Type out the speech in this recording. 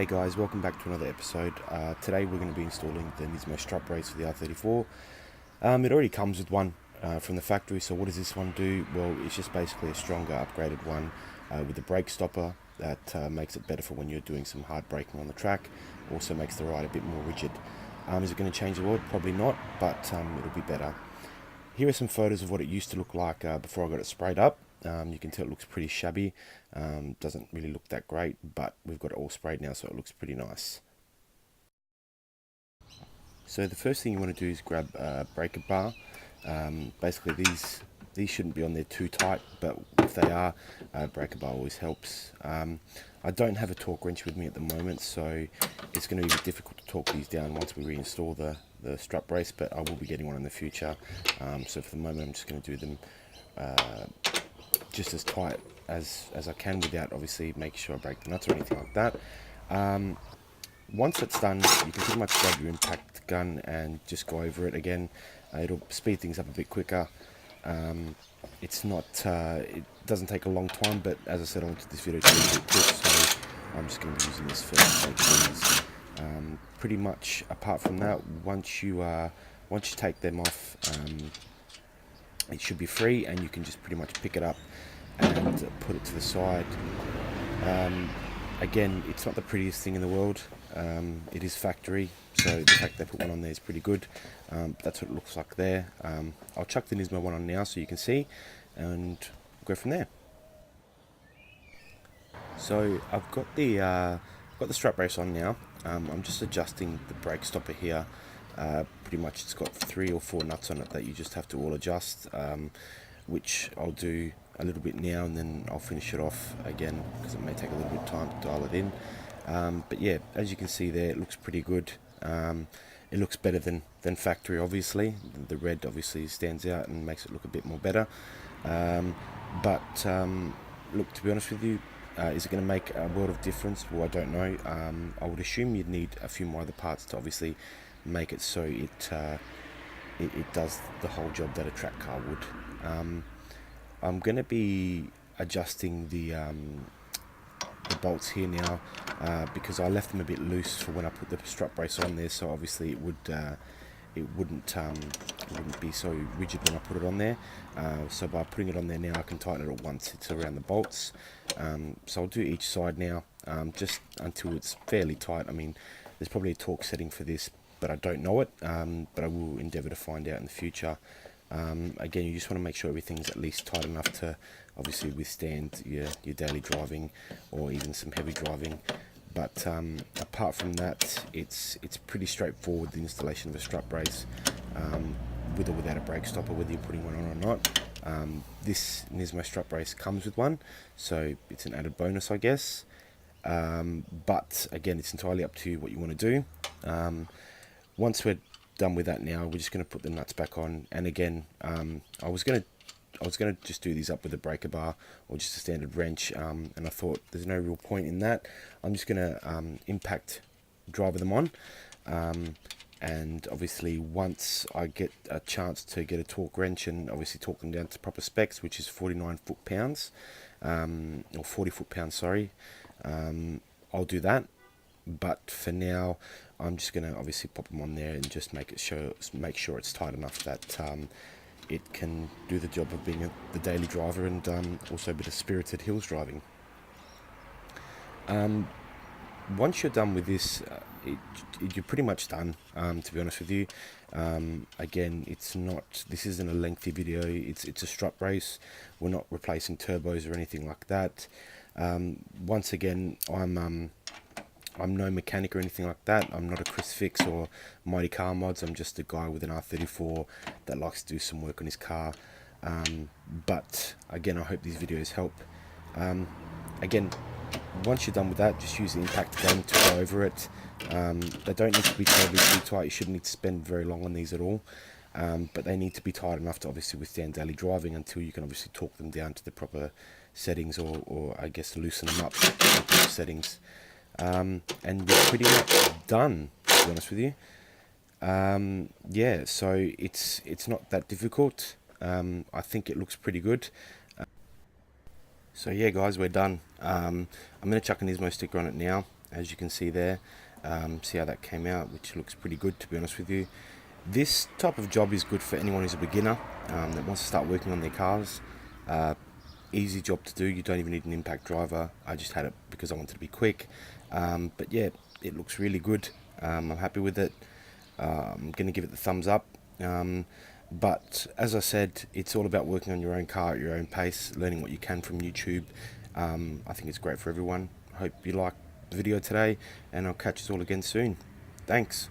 Hey guys, welcome back to another episode. Today we're going to be installing the Nismo Strut brace for the R34. It already comes with one from the factory, so what does this one do? Well, it's just basically a stronger, upgraded one with a brake stopper that makes it better for when you're doing some hard braking on the track. Also makes the ride a bit more rigid. Is it going to change the world? Probably not, but it'll be better. Here are some photos of what it used to look like before I got it sprayed up. You can tell it looks pretty shabby, doesn't really look that great, but we've got it all sprayed now, so it looks pretty nice. So the first thing you want to do is grab a breaker bar. Basically these shouldn't be on there too tight, but if they are, breaker bar always helps. I don't have a torque wrench with me at the moment, so it's going to be a bit difficult to torque these down once we reinstall the strut brace, but I will be getting one in the future. So for the moment I'm just going to do them just as tight as I can without obviously making sure I break the nuts or anything like that. Once it's done, you can pretty much grab your impact gun and just go over it again. It'll speed things up a bit quicker. It's not, it doesn't take a long time, but as I said, I wanted this video to be a bit quick, so I'm just going to be using this for things. Pretty much apart from that, once you take them off, it should be free, and you can just pretty much pick it up and put it to the side. Again, it's not the prettiest thing in the world. It is factory, so the fact they put one on there is pretty good. That's what it looks like there. I'll chuck the Nismo one on now so you can see, and go from there. So I've got the strap brace on now. I'm just adjusting the brake stopper here. Pretty much it's got 3 or 4 nuts on it that you just have to all adjust, which I'll do a little bit now, and then I'll finish it off again because it may take a little bit of time to dial it in. But yeah, as you can see there, it looks pretty good. It looks better than factory, obviously. The red obviously stands out and makes it look a bit more better. Look, to be honest with you, is it going to make a world of difference? Well, I don't know. I would assume you'd need a few more other parts to obviously make it so it does the whole job that a track car would. I'm going to be adjusting the bolts here now because I left them a bit loose for when I put the strut brace on there, so obviously it wouldn't be so rigid when I put it on there. So by putting it on there now, I can tighten it at once it's around the bolts. So I'll do each side now, just until it's fairly tight. I mean, there's probably a torque setting for this, but I don't know it, but I will endeavour to find out in the future. Again, you just want to make sure everything's at least tight enough to obviously withstand your daily driving or even some heavy driving. But apart from that, it's pretty straightforward, the installation of a strut brace, with or without a brake stopper, whether you're putting one on or not. This Nismo strut brace comes with one, so it's an added bonus, I guess. But again, it's entirely up to you what you want to do. Once we're done with that now, we're just going to put the nuts back on, and again, I was going to just do these up with a breaker bar or just a standard wrench, and I thought there's no real point in that. I'm just going to impact driver them on, and obviously once I get a chance to get a torque wrench and obviously torque them down to proper specs, which is 49 foot-pounds, or 40 foot-pounds, sorry, I'll do that. But for now, I'm just going to obviously pop them on there and just make sure it's tight enough that it can do the job of being the daily driver, and also a bit of spirited hills driving. Once you're done with this, you're pretty much done, to be honest with you. Again, this isn't a lengthy video. It's a strut brace. We're not replacing turbos or anything like that. Once again, I'm no mechanic or anything like that. I'm not a Chris Fix or Mighty Car Mods. I'm just a guy with an R34 that likes to do some work on his car. But again, I hope these videos help. Again, once you're done with that, just use the impact gun to go over it. They don't need to be terribly too tight. You shouldn't need to spend very long on these at all. But they need to be tight enough to obviously withstand daily driving until you can obviously torque them down to the proper settings, or I guess loosen them up to the proper settings. And we're pretty much done, to be honest with you. Yeah, so it's not that difficult. I think it looks pretty good. So yeah guys, we're done. I'm going to chuck a Nismo sticker on it now. as you can see there. See how that came out, which looks pretty good, to be honest with you. This type of job is good for anyone who's a beginner that wants to start working on their cars. Easy job to do. You don't even need an impact driver. I just had it because I wanted to be quick. But yeah, it looks really good. I'm happy with it. I'm going to give it the thumbs up. But as I said, it's all about working on your own car at your own pace, learning what you can from YouTube. I think it's great for everyone. Hope you liked the video today, and I'll catch us all again soon. Thanks.